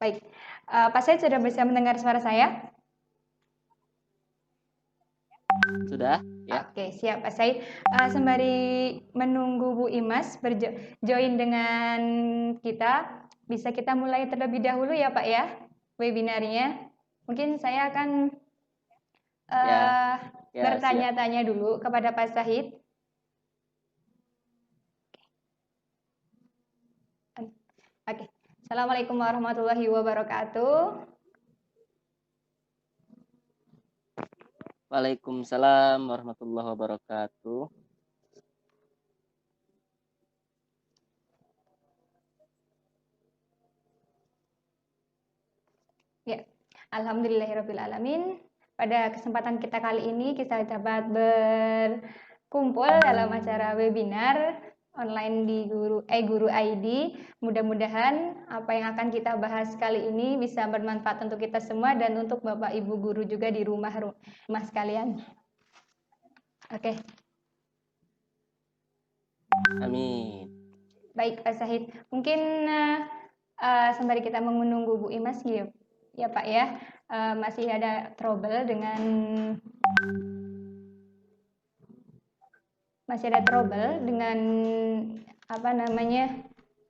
Baik, Pak Said sudah bisa mendengar suara saya? Sudah, ya. Oke, siap Pak Said. Sembari menunggu Bu Imas join dengan kita, bisa kita mulai terlebih dahulu ya Pak ya, webinarnya. Mungkin saya akan Ya, ya, siap. bertanya-tanya dulu kepada Pak Said. Oke, Assalamualaikum warahmatullahi wabarakatuh. Waalaikumsalam warahmatullahi wabarakatuh. Ya, alhamdulillahirrahmanirrahim. Pada kesempatan kita kali ini kita dapat berkumpul dalam acara webinar online di Guru ID. Mudah-mudahan apa yang akan kita bahas kali ini bisa bermanfaat untuk kita semua dan untuk Bapak Ibu guru juga di rumah sekalian. Oke. Amin. Baik Pak Sahid, mungkin sembari kita menunggu Bu Imas gitu. Ya Pak ya, masih ada trouble dengan apa namanya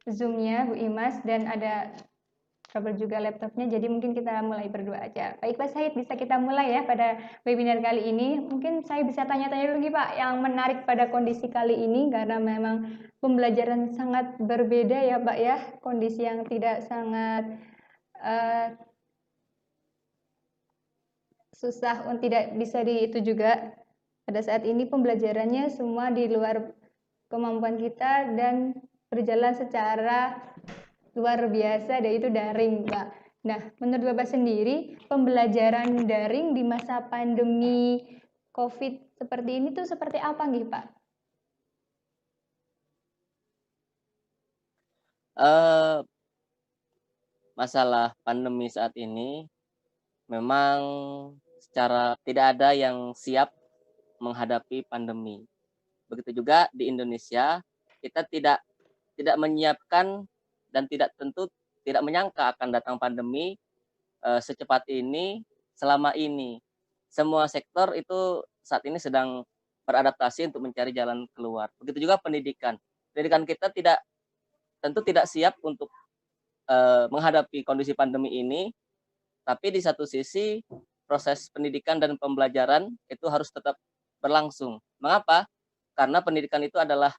Zoom-nya Bu Imas dan ada trouble juga laptopnya, jadi mungkin kita mulai berdua aja. Baik Pak Said, bisa kita mulai ya pada webinar kali ini. Mungkin saya bisa tanya-tanya dulu nih Pak, yang menarik pada kondisi kali ini karena memang pembelajaran sangat berbeda ya Pak ya, kondisi yang tidak sangat susah untuk tidak bisa itu juga. Pada saat ini pembelajarannya semua di luar kemampuan kita dan berjalan secara luar biasa, dan itu daring, Pak. Nah, menurut Bapak sendiri, pembelajaran daring di masa pandemi COVID seperti ini tuh seperti apa nih, Pak? Masalah pandemi saat ini memang secara tidak ada yang siap menghadapi pandemi. Begitu juga di Indonesia, kita tidak menyiapkan dan tidak menyangka akan datang pandemi secepat ini. Selama ini semua sektor itu saat ini sedang beradaptasi untuk mencari jalan keluar. Begitu juga pendidikan kita tentu tidak siap untuk menghadapi kondisi pandemi ini, tapi di satu sisi proses pendidikan dan pembelajaran itu harus tetap berlangsung. Mengapa? Karena pendidikan itu adalah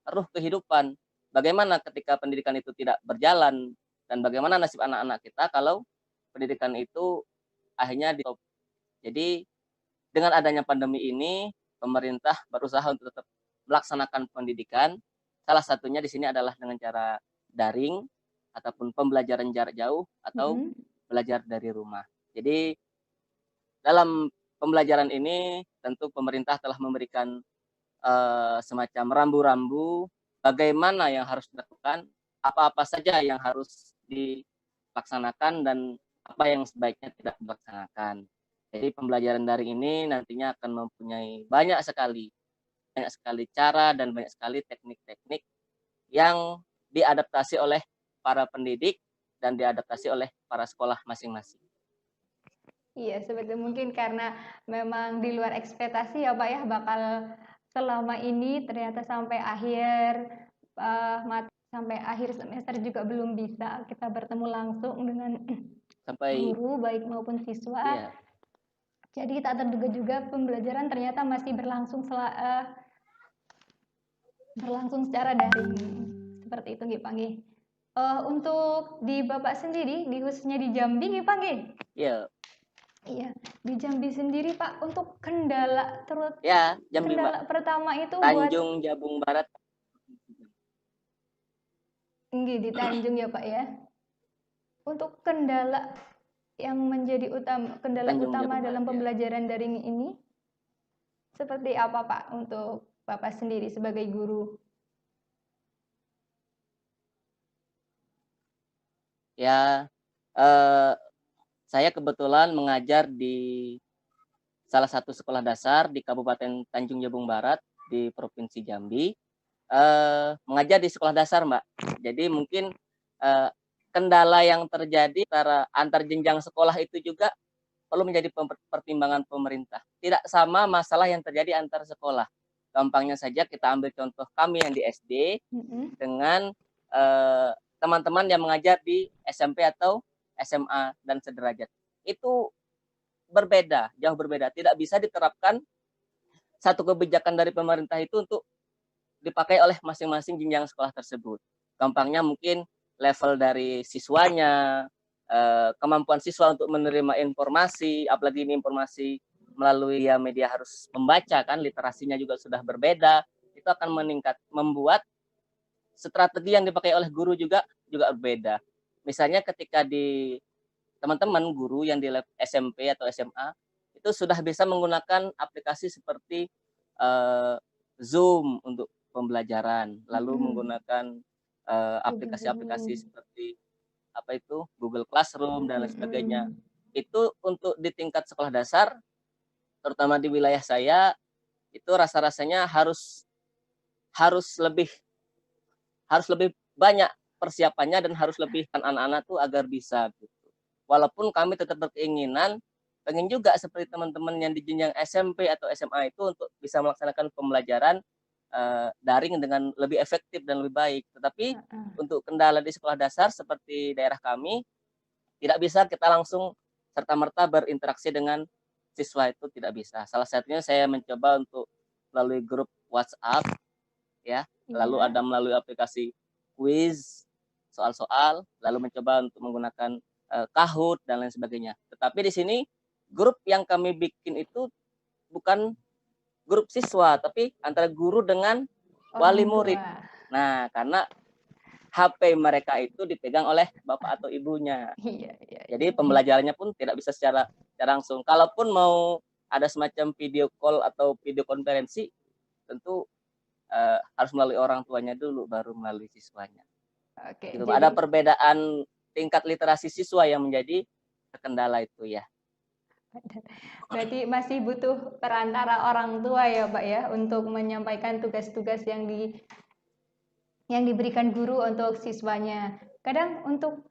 ruh kehidupan. Bagaimana ketika pendidikan itu tidak berjalan, dan bagaimana nasib anak-anak kita kalau pendidikan itu akhirnya di stop. Jadi dengan adanya pandemi ini, pemerintah berusaha untuk tetap melaksanakan pendidikan. Salah satunya di sini adalah dengan cara daring ataupun pembelajaran jarak jauh atau belajar dari rumah. Jadi dalam pembelajaran ini tentu pemerintah telah memberikan semacam rambu-rambu bagaimana yang harus dilakukan, apa-apa saja yang harus dilaksanakan dan apa yang sebaiknya tidak dilaksanakan. Jadi pembelajaran daring ini nantinya akan mempunyai banyak sekali cara dan banyak sekali teknik-teknik yang diadaptasi oleh para pendidik dan diadaptasi oleh para sekolah masing-masing. Iya, sebetulnya mungkin karena memang di luar ekspektasi ya Pak ya, bakal selama ini ternyata sampai akhir semester juga belum bisa kita bertemu langsung dengan guru baik maupun siswa. Iya. Jadi tak terduga juga pembelajaran ternyata masih berlangsung secara daring. Seperti itu nggih Pak nggih. Untuk di Bapak sendiri, khususnya di Jambi nggih Pak nggih? Iya. Iya, di Jambi sendiri Pak, untuk kendala Ya, Jambi kendala pertama itu Tanjung Jabung Barat. Nggih, di Tanjung ya Pak ya. Untuk kendala yang menjadi kendala utama dalam pembelajaran daring ini seperti apa Pak untuk Bapak sendiri sebagai guru? Ya, saya kebetulan mengajar di salah satu sekolah dasar di Kabupaten Tanjung Jabung Barat di Provinsi Jambi. Mengajar di sekolah dasar, Mbak. Jadi mungkin kendala yang terjadi antar jenjang sekolah itu juga perlu menjadi pertimbangan pemerintah. Tidak sama masalah yang terjadi antar sekolah. Gampangnya saja kita ambil contoh kami yang di SD dengan teman-teman yang mengajar di SMP atau SMA dan sederajat. Itu berbeda, jauh berbeda. Tidak bisa diterapkan satu kebijakan dari pemerintah itu untuk dipakai oleh masing-masing jenjang sekolah tersebut. Gampangnya mungkin level dari siswanya, kemampuan siswa untuk menerima informasi, apalagi ini informasi melalui media harus membaca kan, literasinya juga sudah berbeda, itu akan membuat strategi yang dipakai oleh guru juga berbeda. Misalnya ketika di teman-teman guru yang di SMP atau SMA itu sudah bisa menggunakan aplikasi seperti Zoom untuk pembelajaran, lalu menggunakan aplikasi-aplikasi seperti Google Classroom dan lain sebagainya. Itu untuk di tingkat sekolah dasar, terutama di wilayah saya, itu rasa-rasanya harus lebih banyak persiapannya dan harus lebih anak-anak tuh agar bisa gitu. Walaupun kami tetap berkeinginan pengen juga seperti teman-teman yang di jenjang SMP atau SMA itu untuk bisa melaksanakan pembelajaran daring dengan lebih efektif dan lebih baik. Tetapi untuk kendala di sekolah dasar seperti daerah kami, tidak bisa kita langsung serta-merta berinteraksi dengan siswa, itu tidak bisa. Salah satunya saya mencoba untuk melalui grup WhatsApp, ya, lalu ada melalui aplikasi quiz, soal-soal, lalu mencoba untuk menggunakan Kahoot dan lain sebagainya. Tetapi di sini grup yang kami bikin itu bukan grup siswa, tapi antara guru dengan wali murid. Nah, karena HP mereka itu dipegang oleh bapak atau ibunya. Jadi pembelajarannya pun tidak bisa secara langsung. Kalaupun mau ada semacam video call atau video konferensi, tentu harus melalui orang tuanya dulu, baru melalui siswanya. Gitu. Jadi ada perbedaan tingkat literasi siswa yang menjadi kendala itu ya. Berarti masih butuh perantara orang tua ya Pak ya, untuk menyampaikan tugas-tugas yang diberikan guru untuk siswanya. Kadang untuk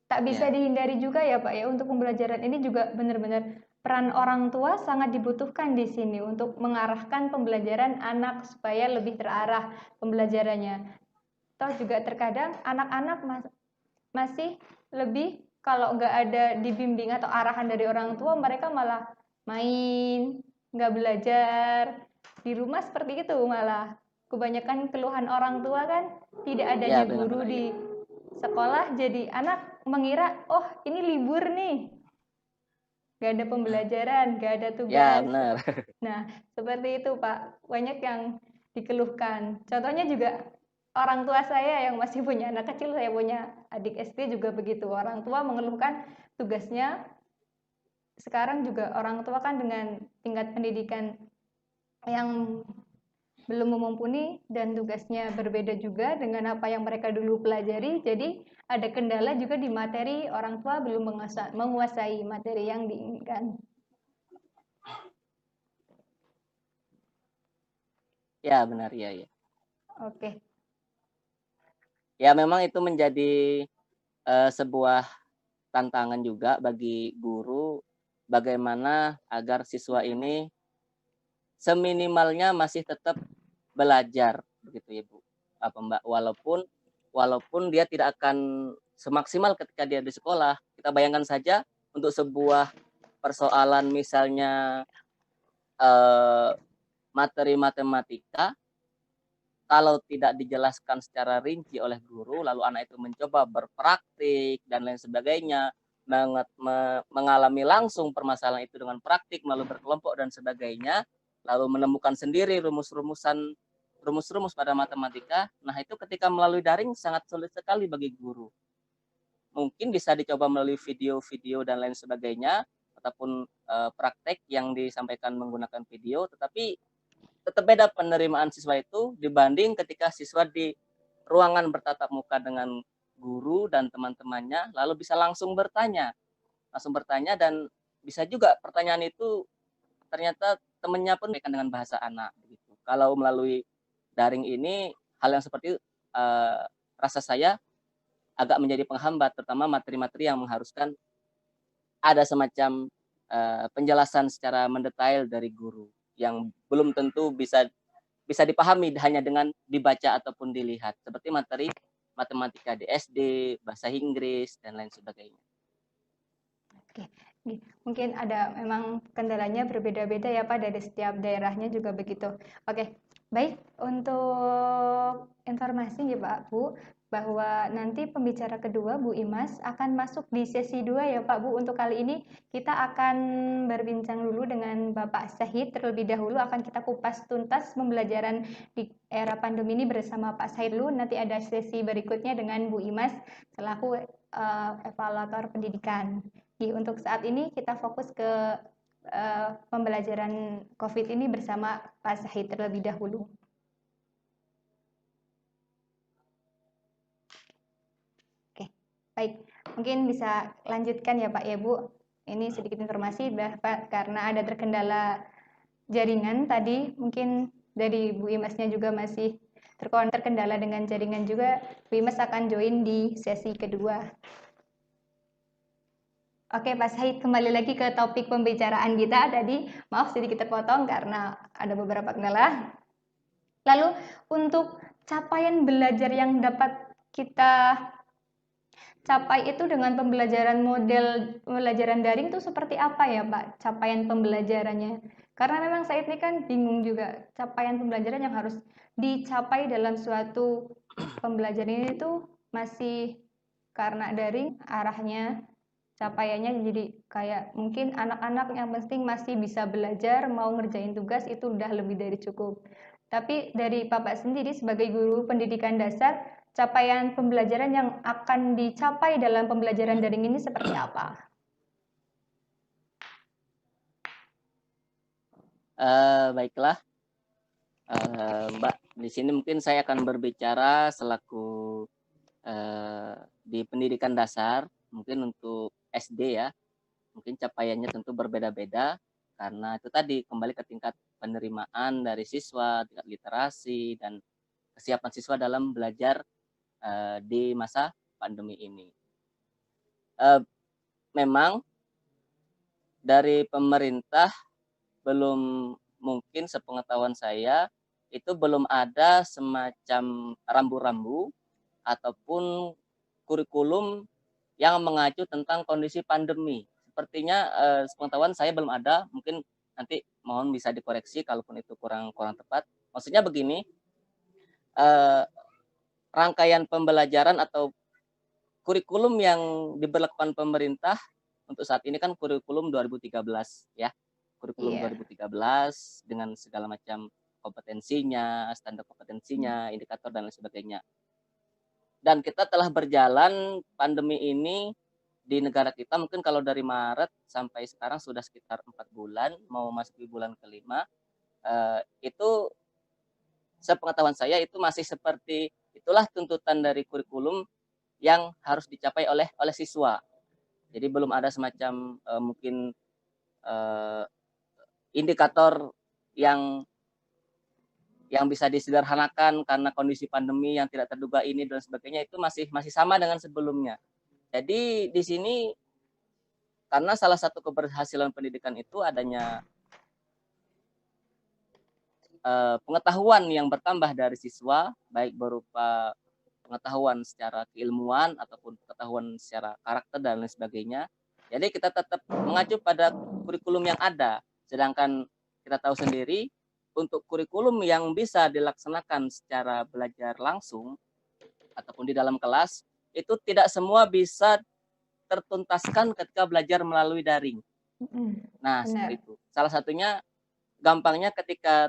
tak bisa dihindari juga ya Pak ya, untuk pembelajaran ini juga benar-benar peran orang tua sangat dibutuhkan di sini untuk mengarahkan pembelajaran anak supaya lebih terarah pembelajarannya. Toh juga terkadang anak-anak masih lebih, kalau nggak ada dibimbing atau arahan dari orang tua, mereka malah main, nggak belajar. Di rumah seperti itu malah. Kebanyakan keluhan orang tua kan tidak adanya guru di sekolah, jadi anak mengira, oh ini libur nih, nggak ada pembelajaran, nggak ada tugas. Ya, benar. Nah, seperti itu Pak, banyak yang dikeluhkan. Contohnya juga orang tua saya yang masih punya anak kecil, saya punya adik SD juga begitu. Orang tua mengeluhkan tugasnya. Sekarang juga orang tua kan dengan tingkat pendidikan yang belum mumpuni dan tugasnya berbeda juga dengan apa yang mereka dulu pelajari. Jadi ada kendala juga di materi, orang tua belum menguasai materi yang diinginkan. Ya, benar ya. Oke. Ya, memang itu menjadi sebuah tantangan juga bagi guru, bagaimana agar siswa ini seminimalnya masih tetap belajar, begitu ya Bu, Mbak, walaupun dia tidak akan semaksimal ketika dia di sekolah. Kita bayangkan saja untuk sebuah persoalan misalnya materi matematika, kalau tidak dijelaskan secara rinci oleh guru, lalu anak itu mencoba berpraktik dan lain sebagainya, mengalami langsung permasalahan itu dengan praktik, lalu berkelompok dan sebagainya, lalu menemukan sendiri rumus-rumus pada matematika. Nah, itu ketika melalui daring sangat sulit sekali bagi guru. Mungkin bisa dicoba melalui video-video dan lain sebagainya, ataupun praktek yang disampaikan menggunakan video, tetapi tetap beda penerimaan siswa itu dibanding ketika siswa di ruangan bertatap muka dengan guru dan teman-temannya, lalu bisa langsung bertanya dan bisa juga pertanyaan itu ternyata temannya pun dengan bahasa anak gitu. Kalau melalui daring ini hal yang seperti itu rasa saya agak menjadi penghambat, terutama materi-materi yang mengharuskan ada semacam penjelasan secara mendetail dari guru yang belum tentu bisa dipahami hanya dengan dibaca ataupun dilihat, seperti materi matematika di SD, bahasa Inggris, dan lain sebagainya. Oke, mungkin ada memang kendalanya berbeda-beda ya Pak, dari setiap daerahnya juga begitu. Oke, baik, untuk informasi ya Pak Bu, bahwa nanti pembicara kedua Bu Imas akan masuk di sesi 2 ya Pak Bu. Untuk kali ini kita akan berbincang dulu dengan Bapak Syahid terlebih dahulu, akan kita kupas tuntas pembelajaran di era pandemi ini bersama Pak Syahid dulu. Nanti ada sesi berikutnya dengan Bu Imas selaku evaluator pendidikan. Untuk saat ini kita fokus ke pembelajaran COVID ini bersama Pak Syahid terlebih dahulu. Oke, baik. Mungkin bisa lanjutkan ya Pak ya Bu. Ini sedikit informasi Pak, karena ada terkendala jaringan tadi, mungkin dari Bu Imasnya juga masih terkendala dengan jaringan juga. Bu Imas akan join di sesi kedua. Oke, Pak Syahid, kembali lagi ke topik pembicaraan kita tadi. Maaf sedikit terpotong karena ada beberapa kendala. Lalu untuk capaian belajar yang dapat kita capai itu dengan pembelajaran model pembelajaran daring itu seperti apa ya Pak, capaian pembelajarannya? Karena memang saya ini kan bingung juga, capaian pembelajaran yang harus dicapai dalam suatu pembelajaran ini tuh masih karena daring arahnya capaiannya jadi kayak mungkin anak-anak yang penting masih bisa belajar, mau ngerjain tugas itu udah lebih dari cukup. Tapi dari Bapak sendiri sebagai guru pendidikan dasar, capaian pembelajaran yang akan dicapai dalam pembelajaran daring ini seperti apa? Baiklah, Mbak, di sini mungkin saya akan berbicara selaku di pendidikan dasar, mungkin untuk SD ya, mungkin capaiannya tentu berbeda-beda karena itu tadi kembali ke tingkat penerimaan dari siswa, tingkat literasi dan kesiapan siswa dalam belajar di masa pandemi ini. Memang dari pemerintah belum mungkin sepengetahuan saya itu belum ada semacam rambu-rambu ataupun kurikulum yang mengacu tentang kondisi pandemi. Sepertinya sepengetahuan saya belum ada, mungkin nanti mohon bisa dikoreksi kalaupun itu kurang tepat. Maksudnya begini, rangkaian pembelajaran atau kurikulum yang diberlakukan pemerintah untuk saat ini kan kurikulum 2013 ya. Kurikulum 2013 dengan segala macam kompetensinya, standar kompetensinya, indikator dan lain sebagainya. Dan kita telah berjalan pandemi ini di negara kita mungkin kalau dari Maret sampai sekarang sudah sekitar 4 bulan, mau masuk di bulan kelima, itu sepengetahuan saya itu masih seperti itulah tuntutan dari kurikulum yang harus dicapai oleh siswa. Jadi belum ada semacam mungkin indikator yang bisa disederhanakan karena kondisi pandemi yang tidak terduga ini dan sebagainya itu masih sama dengan sebelumnya. Jadi di sini karena salah satu keberhasilan pendidikan itu adanya pengetahuan yang bertambah dari siswa, baik berupa pengetahuan secara keilmuan ataupun pengetahuan secara karakter dan lain sebagainya. Jadi kita tetap mengacu pada kurikulum yang ada. Sedangkan kita tahu sendiri untuk kurikulum yang bisa dilaksanakan secara belajar langsung ataupun di dalam kelas itu tidak semua bisa tertuntaskan ketika belajar melalui daring. Nah, seperti itu. Salah satunya gampangnya ketika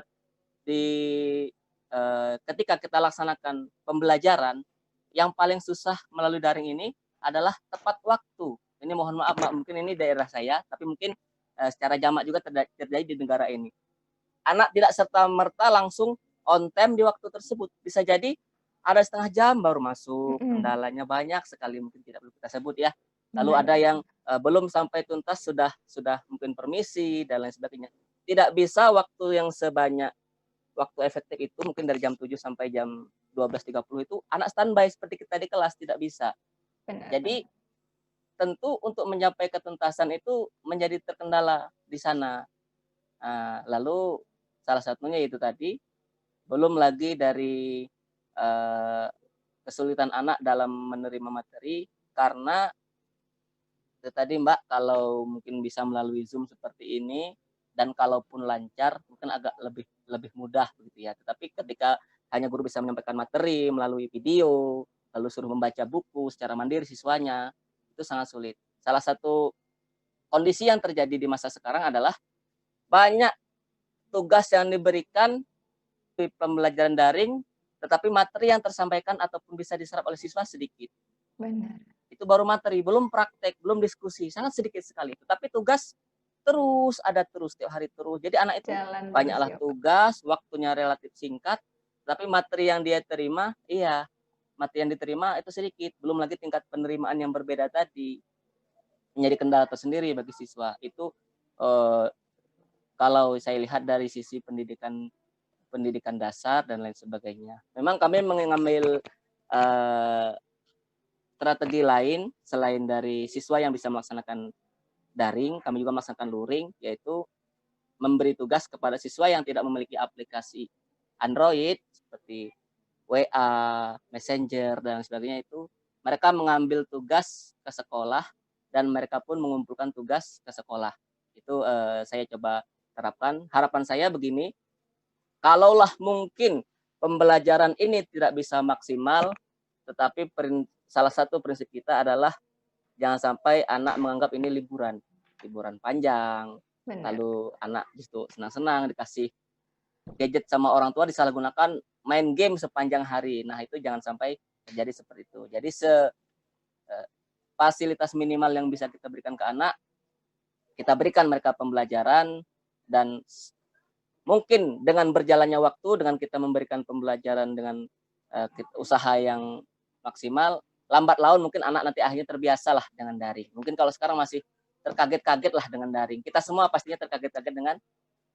ketika kita laksanakan pembelajaran, yang paling susah melalui daring ini adalah tepat waktu. Ini mohon maaf Mbak, mungkin ini daerah saya, tapi mungkin secara jamak juga terjadi di negara ini. Anak tidak serta-merta langsung on time di waktu tersebut. Bisa jadi ada setengah jam baru masuk, kendalanya banyak sekali mungkin tidak perlu kita sebut ya. Lalu ada yang belum sampai tuntas sudah mungkin permisi dan lain sebagainya. Tidak bisa waktu yang sebanyak waktu efektif itu mungkin dari jam 7 sampai jam 12.30 itu anak standby seperti kita di kelas tidak bisa. benar Jadi benar. tentu untuk mencapai ketuntasan itu menjadi terkendala di sana. Lalu salah satunya itu tadi, belum lagi dari, eee, kesulitan anak dalam menerima materi karena itu tadi Mbak, kalau mungkin bisa melalui Zoom seperti ini dan kalaupun lancar mungkin agak lebih lebih mudah begitu ya. Tetapi ketika hanya guru bisa menyampaikan materi melalui video, lalu suruh membaca buku secara mandiri siswanya, itu sangat sulit. Salah satu kondisi yang terjadi di masa sekarang adalah banyak tugas yang diberikan di pembelajaran daring, tetapi materi yang tersampaikan ataupun bisa diserap oleh siswa sedikit. Benar, Itu baru materi, belum praktek, belum diskusi, sangat sedikit sekali. Tetapi tugas terus ada terus, tiap hari terus. Jadi anak itu jalan terus banyaklah ya Pak. tugas, waktunya relatif singkat, tapi materi yang dia terima, iya, materi yang diterima itu sedikit. Belum lagi tingkat penerimaan yang berbeda tadi, menjadi kendala tersendiri bagi siswa. Itu eh, kalau saya lihat dari sisi pendidikan pendidikan dasar dan lain sebagainya. Memang kami mengambil eh, strategi lain selain dari siswa yang bisa melaksanakan daring, kami juga melaksanakan luring, yaitu memberi tugas kepada siswa yang tidak memiliki aplikasi Android seperti WA, Messenger, dan sebagainya itu. Mereka mengambil tugas ke sekolah dan mereka pun mengumpulkan tugas ke sekolah. Itu saya coba terapkan. Harapan saya begini, kalaulah mungkin pembelajaran ini tidak bisa maksimal, tetapi salah satu prinsip kita adalah jangan sampai anak menganggap ini liburan, liburan panjang, Benar. lalu anak justru senang-senang dikasih gadget sama orang tua disalahgunakan main game sepanjang hari. Nah, itu jangan sampai terjadi seperti itu. Jadi fasilitas minimal yang bisa kita berikan ke anak, kita berikan mereka pembelajaran dan mungkin dengan berjalannya waktu, dengan kita memberikan pembelajaran dengan usaha yang maksimal, lambat laun mungkin anak nanti akhirnya terbiasa lah dengan daring. Mungkin kalau sekarang masih terkaget-kaget lah dengan daring. Kita semua pastinya terkaget-kaget dengan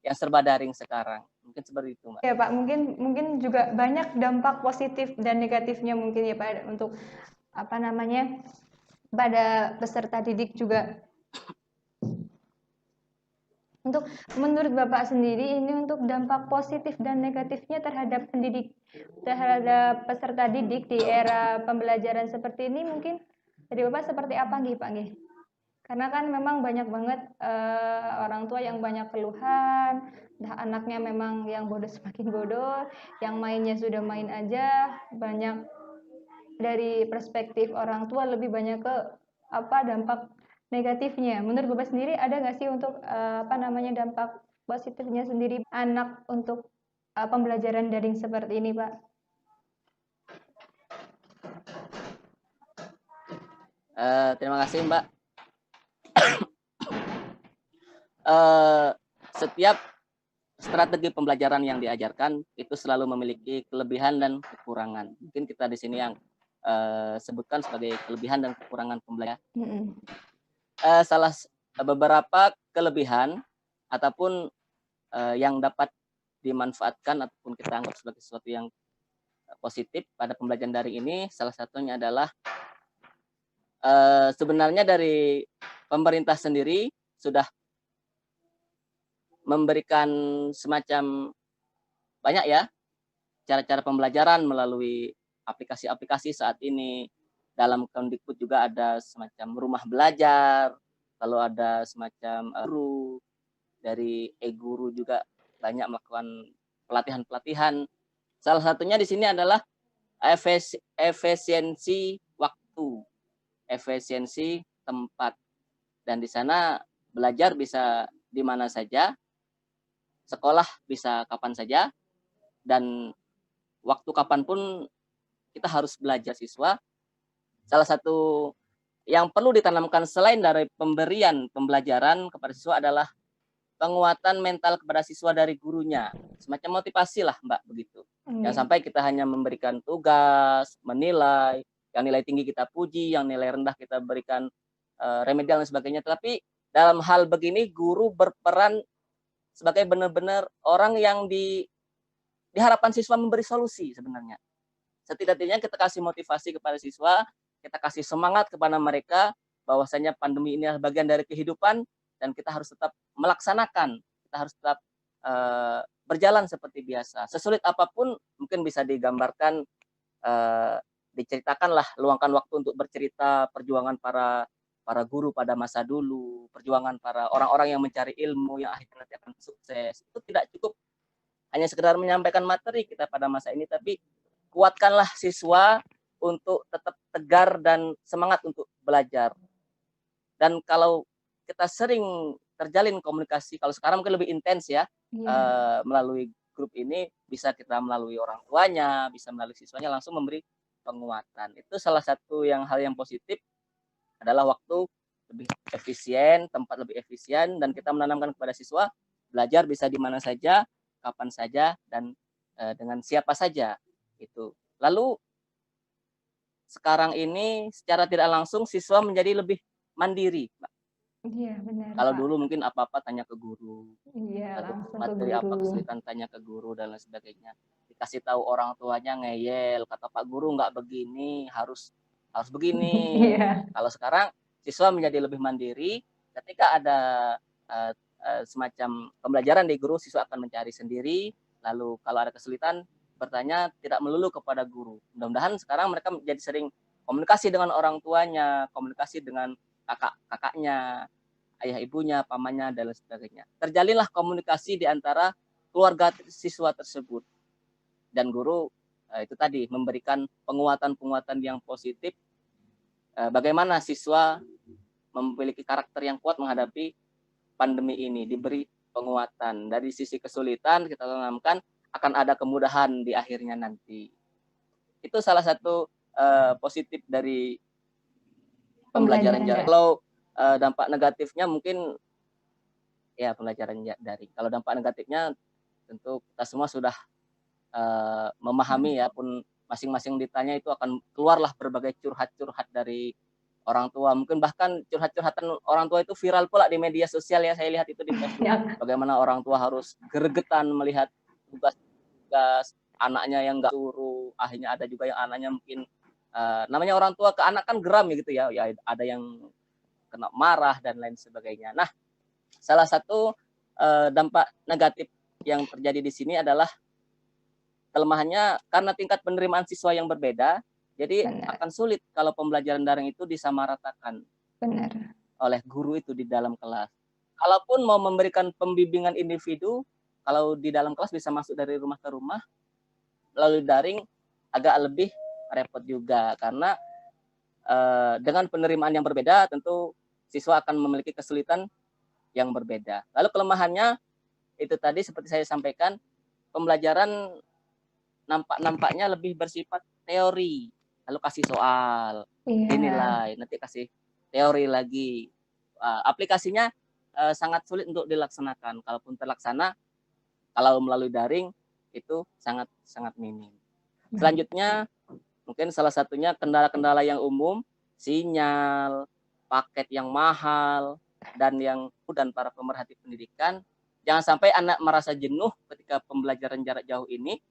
yang serba daring sekarang. Mungkin seperti itu, Mbak. Ya Pak, mungkin mungkin juga banyak dampak positif dan negatifnya mungkin ya Pak untuk apa namanya pada peserta didik juga. Untuk menurut Bapak sendiri ini untuk dampak positif dan negatifnya terhadap peserta didik di era pembelajaran seperti ini mungkin dari Bapak seperti apa nih Pak nih? Karena kan memang banyak banget orang tua yang banyak keluhan, anaknya memang yang bodoh semakin bodoh, yang mainnya sudah main aja, banyak dari perspektif orang tua lebih banyak ke apa dampak negatifnya. Menurut Bapak sendiri ada nggak sih untuk apa namanya dampak positifnya sendiri anak untuk pembelajaran daring seperti ini, Pak? Terima kasih, Mbak. Eh, Setiap strategi pembelajaran yang diajarkan itu selalu memiliki kelebihan dan kekurangan. Mungkin kita di sini yang sebutkan sebagai kelebihan dan kekurangan pembelajaran. Salah beberapa kelebihan ataupun yang dapat dimanfaatkan ataupun kita anggap sebagai sesuatu yang positif pada pembelajaran daring ini, salah satunya adalah sebenarnya dari pemerintah sendiri sudah memberikan semacam banyak ya cara-cara pembelajaran melalui aplikasi-aplikasi saat ini. Dalam Kemdikbud juga ada semacam rumah belajar, lalu ada semacam guru dari e-guru juga banyak melakukan pelatihan-pelatihan. Salah satunya di sini adalah efisiensi waktu, efisiensi tempat. Dan di sana belajar bisa di mana saja, sekolah bisa kapan saja, dan waktu kapanpun kita harus belajar siswa. Salah satu yang perlu ditanamkan selain dari pemberian pembelajaran kepada siswa adalah penguatan mental kepada siswa dari gurunya. Semacam motivasi lah Mbak, begitu. Jangan sampai kita hanya memberikan tugas, menilai, yang nilai tinggi kita puji, yang nilai rendah kita berikan remedial dan sebagainya. Tapi dalam hal begini guru berperan sebagai benar-benar orang yang diharapkan siswa memberi solusi sebenarnya. Setidaknya kita kasih motivasi kepada siswa kita kasih semangat kepada mereka bahwasanya pandemi ini adalah bagian dari kehidupan dan kita harus tetap melaksanakan, kita harus tetap berjalan seperti biasa. Sesulit apapun mungkin bisa digambarkan, diceritakanlah, luangkan waktu untuk bercerita perjuangan para para guru pada masa dulu, perjuangan para orang-orang yang mencari ilmu yang akhirnya nanti akan sukses. Itu tidak cukup hanya sekedar menyampaikan materi kita pada masa ini, tapi kuatkanlah siswa untuk tetap tegar dan semangat untuk belajar. Dan kalau kita sering terjalin komunikasi, kalau sekarang mungkin lebih intens ya, melalui grup ini, bisa kita melalui orang tuanya, bisa melalui siswanya langsung memberi penguatan. Itu salah satu hal yang positif adalah waktu lebih efisien, tempat lebih efisien, dan kita menanamkan kepada siswa belajar bisa di mana saja, kapan saja, dan dengan siapa saja. Itu. Lalu sekarang ini secara tidak langsung siswa menjadi lebih mandiri, Mbak. Iya, benar, Kalau Pak. dulu mungkin apa-apa tanya ke guru, Iya, langsung ke materi apa guru. kesulitan tanya ke guru dan lain sebagainya. Dikasih tahu orang tuanya ngeyel, kata Pak Guru nggak begini, harus harus begini. Iya. Kalau sekarang siswa menjadi lebih mandiri, ketika ada semacam pembelajaran di guru, siswa akan mencari sendiri, lalu kalau ada kesulitan bertanya tidak melulu kepada guru. Mudah-mudahan sekarang mereka menjadi sering komunikasi dengan orang tuanya, komunikasi dengan kakak-kakaknya, ayah ibunya, pamannya, dan lain sebagainya. Terjalinlah komunikasi di antara keluarga siswa tersebut. Dan guru itu tadi memberikan penguatan-penguatan yang positif, bagaimana siswa memiliki karakter yang kuat menghadapi pandemi ini, diberi penguatan. Dari sisi kesulitan kita tanamkan akan ada kemudahan di akhirnya nanti. Itu salah satu positif dari pembelajaran jarak. Kalau dampak negatifnya mungkin ya pembelajaran daring. Kalau dampak negatifnya tentu kita semua sudah memahami ya, pun masing-masing ditanya itu akan keluarlah berbagai curhat-curhat dari orang tua. Mungkin bahkan curhat-curhatan orang tua itu viral pula di media sosial ya, saya lihat itu di Facebook. Bagaimana orang tua harus gregetan melihat tugas anaknya yang nggak suruh, akhirnya ada juga yang anaknya mungkin namanya orang tua ke anak kan geram ya gitu ya, ada yang kena marah dan lain sebagainya. Nah, salah satu dampak negatif yang terjadi di sini adalah kelemahannya karena tingkat penerimaan siswa yang berbeda, jadi akan sulit kalau pembelajaran daring itu disamaratakan oleh guru itu di dalam kelas. Kalaupun mau memberikan pembimbingan individu, kalau di dalam kelas bisa masuk dari rumah ke rumah, melalui daring agak lebih repot juga karena dengan penerimaan yang berbeda tentu siswa akan memiliki kesulitan yang berbeda. Lalu kelemahannya itu tadi seperti saya sampaikan, pembelajaran nampaknya lebih bersifat teori, lalu kasih soal, dinilai, nanti kasih teori lagi. Aplikasinya sangat sulit untuk dilaksanakan. Kalaupun terlaksana, kalau melalui daring itu sangat minim. Selanjutnya mungkin salah satunya kendala-kendala yang umum, sinyal, paket yang mahal, dan para pemerhati pendidikan. Jangan sampai anak merasa jenuh ketika pembelajaran jarak jauh ini.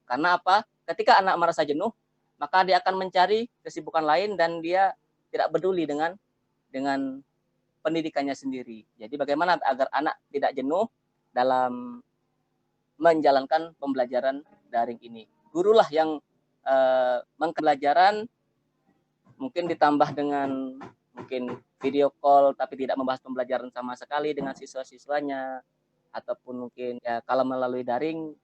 Karena apa? Ketika anak merasa jenuh, maka dia akan mencari kesibukan lain dan dia tidak peduli dengan pendidikannya sendiri. Jadi bagaimana agar anak tidak jenuh dalam menjalankan pembelajaran daring ini? Gurulah yang pembelajaran mungkin ditambah dengan mungkin video call tapi tidak membahas pembelajaran sama sekali dengan siswa-siswanya, ataupun mungkin ya kalau melalui daring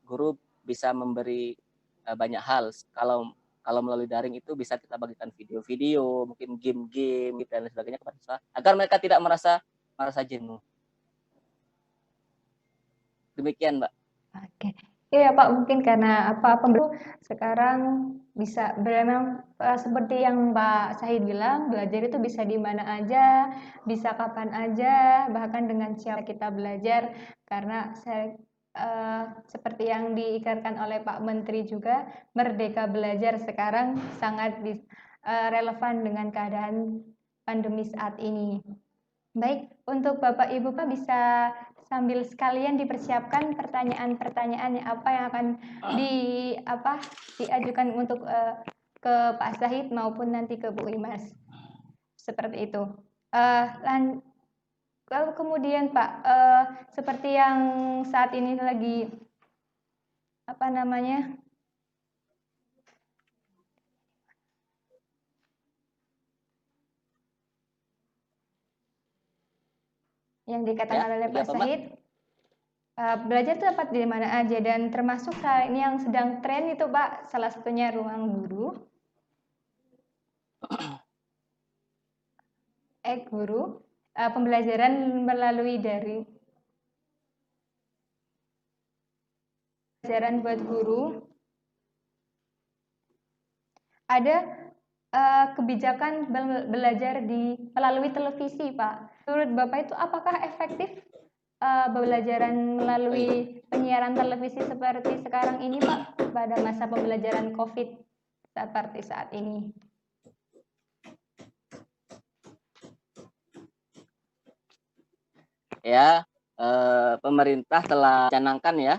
guru bisa memberi banyak hal. Kalau melalui daring itu bisa kita bagikan video-video, mungkin game-game dan lain sebagainya kepada siswa agar mereka tidak merasa jenuh. Demikian, Mbak. Oke. Iya Pak, mungkin karena sekarang bisa memang seperti yang Pak Sahid bilang, belajar itu bisa di mana aja, bisa kapan aja, bahkan dengan siapa kita belajar. Karena seperti yang diikarkan oleh Pak Menteri juga, Merdeka Belajar sekarang sangat relevan dengan keadaan pandemi saat ini. Baik, untuk Bapak Ibu Pak bisa sambil sekalian dipersiapkan pertanyaan-pertanyaannya apa yang akan diajukan untuk ke Pak Zahid maupun nanti ke Bu Imas. Seperti itu. Lalu kemudian Pak, seperti yang saat ini lagi apa namanya? Yang dikatakan oleh Pak Zahid, belajar itu dapat di mana aja, dan termasuk saat ini yang sedang tren itu Pak, salah satunya ruang guru. Guru, pembelajaran melalui daring. Pembelajaran buat guru. Ada kebijakan belajar melalui televisi, Pak. Menurut Bapak itu apakah efektif pembelajaran melalui penyiaran televisi seperti sekarang ini, Pak, pada masa pembelajaran COVID seperti saat ini? Ya, pemerintah telah canangkan ya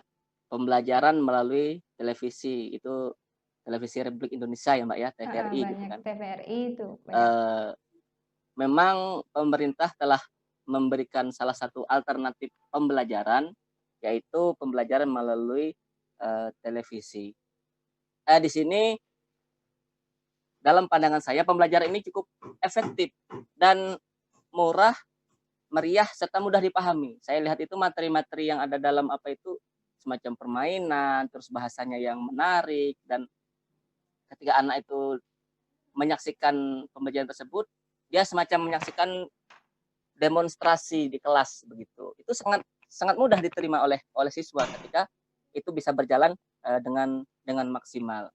pembelajaran melalui televisi, itu Televisi Republik Indonesia ya Mbak ya, TVRI gitu Banyak kan. TVRI itu. Memang pemerintah telah memberikan salah satu alternatif pembelajaran, yaitu pembelajaran melalui televisi. Di sini dalam pandangan saya pembelajaran ini cukup efektif dan murah, meriah, serta mudah dipahami. Saya lihat itu materi-materi yang ada dalam apa itu semacam permainan, terus bahasanya yang menarik, dan ketika anak itu menyaksikan pembelajaran tersebut, dia semacam menyaksikan demonstrasi di kelas begitu. Itu sangat mudah diterima oleh siswa ketika itu bisa berjalan dengan maksimal.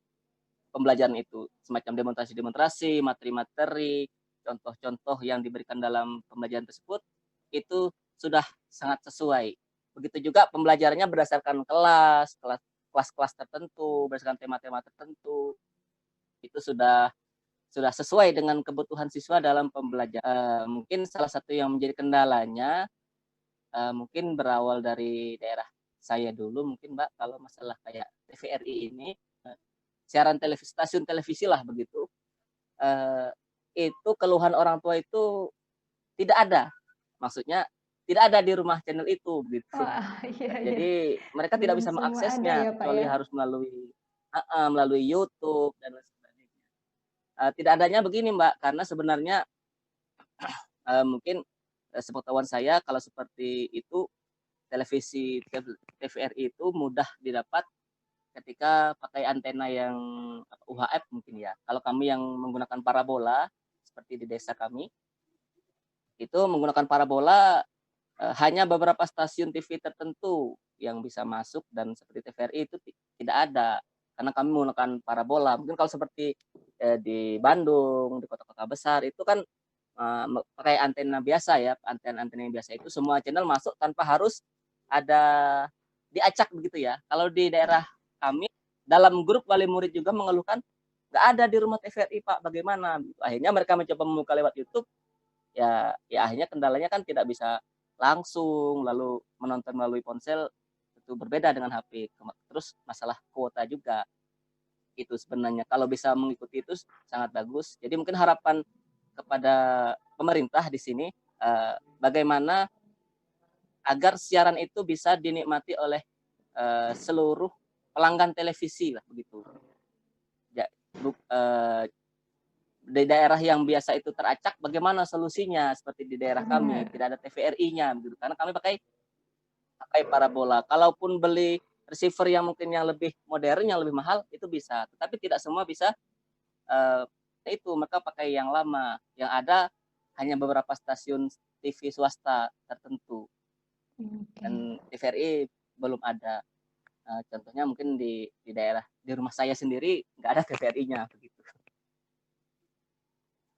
Pembelajaran itu semacam demonstrasi-demonstrasi, materi-materi, contoh-contoh yang diberikan dalam pembelajaran tersebut itu sudah sangat sesuai. Begitu juga pembelajarannya berdasarkan kelas-kelas tertentu, berdasarkan tema-tema tertentu. Itu sudah sesuai dengan kebutuhan siswa dalam pembelajaran. Mungkin salah satu yang menjadi kendalanya mungkin berawal dari daerah saya dulu, mungkin Mbak, kalau masalah kayak TVRI ini, siaran televisi, stasiun televisi lah begitu, itu keluhan orang tua itu tidak ada, maksudnya tidak ada di rumah channel itu begitu. Wah, iya. Jadi mereka tidak bisa mengaksesnya, ya, Pak, kecuali ya? harus melalui YouTube dan lain sebagainya. Tidak adanya begini Mbak, karena sebenarnya mungkin sepengetahuan saya kalau seperti itu televisi TVRI itu mudah didapat ketika pakai antena yang UHF mungkin ya. Kalau kami yang menggunakan parabola seperti di desa kami itu menggunakan parabola, hanya beberapa stasiun TV tertentu yang bisa masuk, dan seperti TVRI itu tidak ada karena kami menggunakan parabola. Mungkin kalau seperti di Bandung, di kota-kota besar itu kan pakai antena biasa ya, antena yang biasa itu semua channel masuk tanpa harus ada diacak begitu ya. Kalau di daerah kami dalam grup wali murid juga mengeluhkan nggak ada di rumah TVRI Pak, bagaimana? Akhirnya mereka mencoba membuka lewat YouTube, ya akhirnya kendalanya kan tidak bisa langsung, lalu menonton melalui ponsel itu berbeda dengan HP. Terus masalah kuota juga itu sebenarnya kalau bisa mengikuti itu sangat bagus. Jadi mungkin harapan kepada pemerintah di sini bagaimana agar siaran itu bisa dinikmati oleh seluruh pelanggan televisi lah begitu. Ya, di daerah yang biasa itu teracak, bagaimana solusinya? Seperti di daerah kami tidak ada TVRI-nya, gitu. Karena kami pakai parabola. Kalaupun beli receiver yang mungkin yang lebih modern, yang lebih mahal, itu bisa. Tetapi tidak semua bisa. Itu mereka pakai yang lama. Yang ada hanya beberapa stasiun TV swasta tertentu. Dan TVRI belum ada. Contohnya mungkin di daerah di rumah saya sendiri nggak ada TVRI-nya begitu.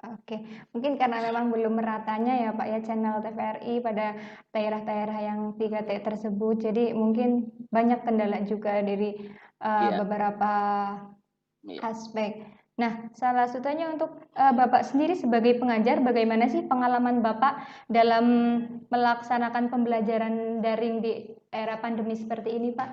Oke, mungkin karena memang belum meratanya ya Pak ya channel TVRI pada daerah-daerah yang 3T tersebut, jadi mungkin banyak kendala juga dari beberapa aspek. Nah, salah satunya untuk Bapak sendiri sebagai pengajar, bagaimana sih pengalaman Bapak dalam melaksanakan pembelajaran daring di era pandemi seperti ini, Pak?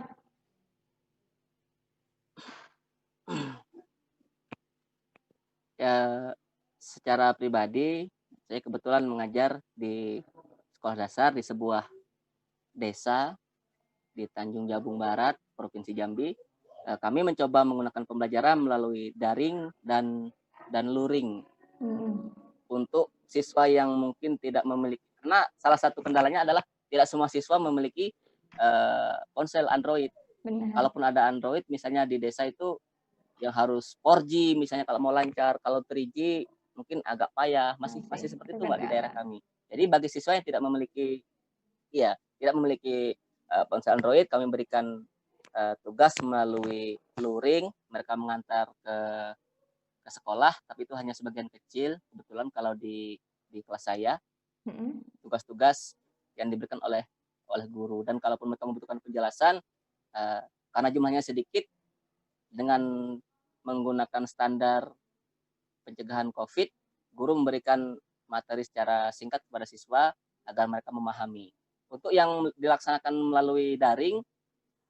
Secara pribadi, saya kebetulan mengajar di sekolah dasar di sebuah desa di Tanjung Jabung Barat, Provinsi Jambi. Kami mencoba menggunakan pembelajaran melalui daring dan luring Mhm. untuk siswa yang mungkin tidak memiliki, karena salah satu kendalanya adalah tidak semua siswa memiliki ponsel Android. Benar. Kalaupun ada Android, misalnya di desa itu yang harus 4G misalnya kalau mau lancar, kalau 3G mungkin agak payah, masih seperti itu Mbak di daerah Berkendara. kami. Jadi bagi siswa yang tidak memiliki, iya, tidak memiliki ponsel Android, kami berikan tugas melalui luring, mereka mengantar ke sekolah, tapi itu hanya sebagian kecil. Kebetulan kalau di kelas saya, Mhm. tugas-tugas yang diberikan oleh guru, dan kalaupun mereka membutuhkan penjelasan, karena jumlahnya sedikit, dengan menggunakan standar pencegahan COVID, guru memberikan materi secara singkat kepada siswa agar mereka memahami. Untuk yang dilaksanakan melalui daring,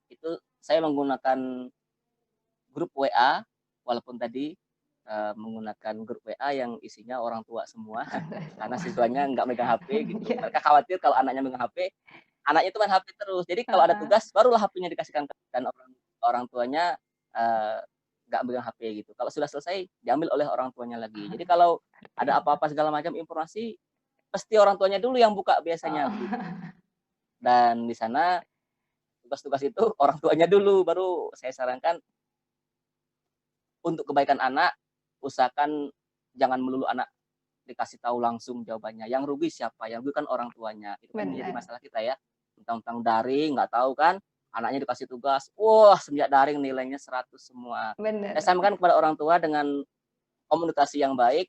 itu saya menggunakan grup WA, walaupun tadi menggunakan grup WA yang isinya orang tua semua, karena siswanya nggak megang HP gitu. Iya. Mereka khawatir kalau anaknya megang HP, anaknya itu main HP terus. Jadi kalau ada Heeh. tugas, barulah HP-nya dikasihkan, dan orang tuanya eee, nggak megang HP gitu. Kalau sudah selesai, diambil oleh orang tuanya lagi. Jadi kalau ada Gitu. apa-apa segala macam informasi, pasti orang tuanya dulu yang buka biasanya Oh. begitu. Dan di sana tugas-tugas itu orang tuanya dulu, baru saya sarankan untuk kebaikan anak, usahakan jangan melulu anak dikasih tahu langsung jawabannya. Yang rugi siapa? Yang rugi kan orang tuanya. Itu kan menjadi Benar. masalah kita ya. Tentang daring, nggak tahu kan, anaknya dikasih tugas, wah semenjak daring nilainya 100 semua. Saya Benar. sampaikan kepada orang tua dengan komunikasi yang baik,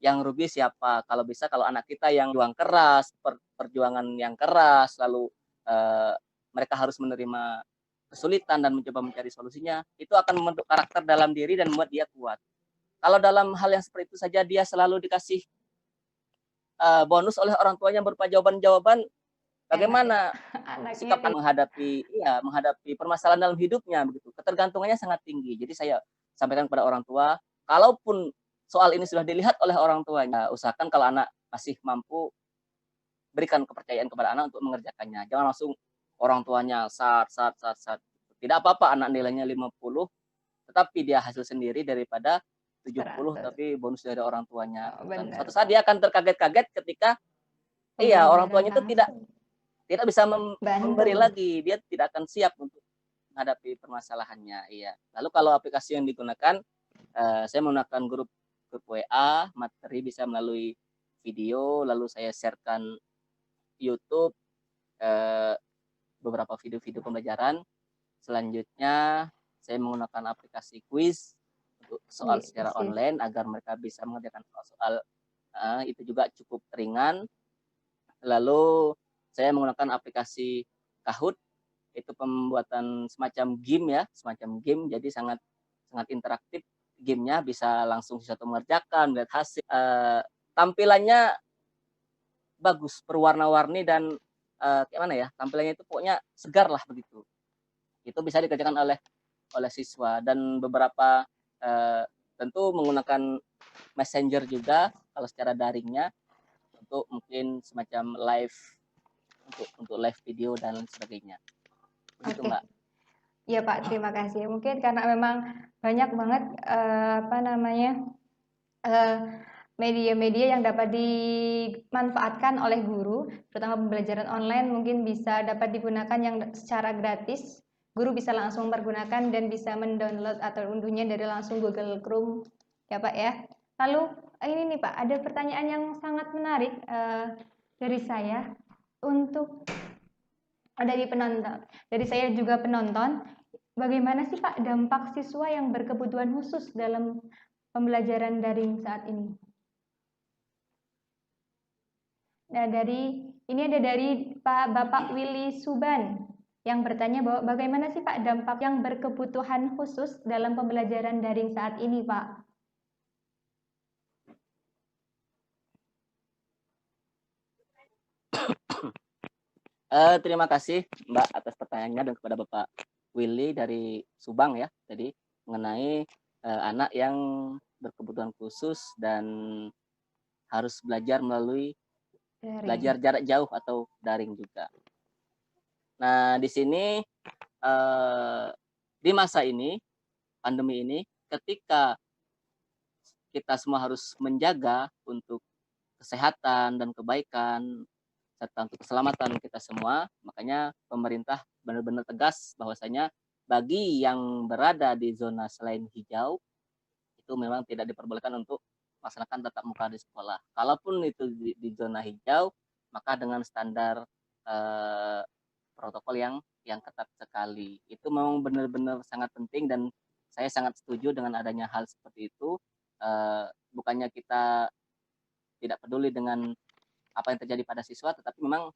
yang rugi siapa? Kalau bisa, kalau anak kita yang juang keras, perjuangan yang keras, lalu eh, mereka harus menerima kesulitan dan mencoba mencari solusinya, itu akan membentuk karakter dalam diri dan membuat dia kuat. Kalau dalam hal yang seperti itu saja dia selalu dikasih bonus oleh orang tuanya berupa jawaban-jawaban, Enak ya. bagaimana Anaknya sikap menghadapi, iya, menghadapi permasalahan dalam hidupnya begitu. Ketergantungannya sangat tinggi. Jadi saya sampaikan kepada orang tua, kalaupun soal ini sudah dilihat oleh orang tuanya, usahakan kalau anak masih mampu, berikan kepercayaan kepada anak untuk mengerjakannya. Jangan langsung orang tuanya sat sat sat sat. Tidak apa-apa anak nilainya 50, tetapi dia hasil sendiri daripada 70 100. tapi bonus dari orang tuanya. Oh, Dan benar, suatu saat Pak. dia akan terkaget-kaget ketika, iya, orang Pembelajaran tuanya itu tidak langsung. tidak bisa memberi Bantu. lagi, dia tidak akan siap untuk menghadapi permasalahannya, iya. Lalu kalau aplikasi yang digunakan, saya menggunakan grup grup WA, materi bisa melalui video, lalu saya share-kan YouTube, eee, beberapa video-video pembelajaran. Selanjutnya saya menggunakan aplikasi kuis untuk soal secara Sis. online agar mereka bisa mengerjakan soal-soal, itu juga cukup ringan. Lalu saya menggunakan aplikasi Kahoot, itu pembuatan semacam game ya, semacam game, jadi sangat sangat interaktif gamenya, bisa langsung siswa itu mengerjakan, melihat hasil, tampilannya bagus, berwarna-warni dan, kayak mana ya, tampilannya itu pokoknya segar lah begitu. Itu bisa dikerjakan oleh oleh siswa, dan beberapa, eee, tentu menggunakan Messenger juga kalau secara daringnya, untuk mungkin semacam live, untuk live video dan sebagainya. Begitu, Oke. Mbak. Iya, Pak, terima kasih. Mungkin karena memang banyak banget, apa namanya, eee, media-media yang dapat dimanfaatkan oleh guru, terutama pembelajaran online mungkin bisa dapat digunakan yang secara gratis. Guru bisa langsung pergunakan dan bisa mendownload atau unduhnya dari langsung Google Chrome, ya Pak ya. Lalu ini nih Pak, ada pertanyaan yang sangat menarik dari saya untuk dari penonton. Dari saya juga penonton, bagaimana sih Pak dampak siswa yang berkebutuhan khusus dalam pembelajaran daring saat ini? Nah, ini ada dari Pak Bapak Willy Suban yang bertanya bahwa bagaimana sih Pak dampak yang berkebutuhan khusus dalam pembelajaran daring saat ini, Pak? Terima kasih Mbak atas pertanyaannya, dan kepada Bapak Willy dari Subang ya, tadi mengenai anak yang berkebutuhan khusus dan harus belajar melalui belajar Daring. jarak jauh atau daring juga. Nah, di sini di masa ini, pandemi ini, ketika kita semua harus menjaga untuk kesehatan dan kebaikan serta untuk keselamatan kita semua, makanya pemerintah benar-benar tegas bahwasanya bagi yang berada di zona selain hijau itu memang tidak diperbolehkan untuk melaksanakan tatap muka di sekolah. Kalaupun itu di zona hijau, maka dengan standar eh, protokol yang ketat sekali. Itu memang benar-benar sangat penting dan saya sangat setuju dengan adanya hal seperti itu. Bukannya kita tidak peduli dengan apa yang terjadi pada siswa, tetapi memang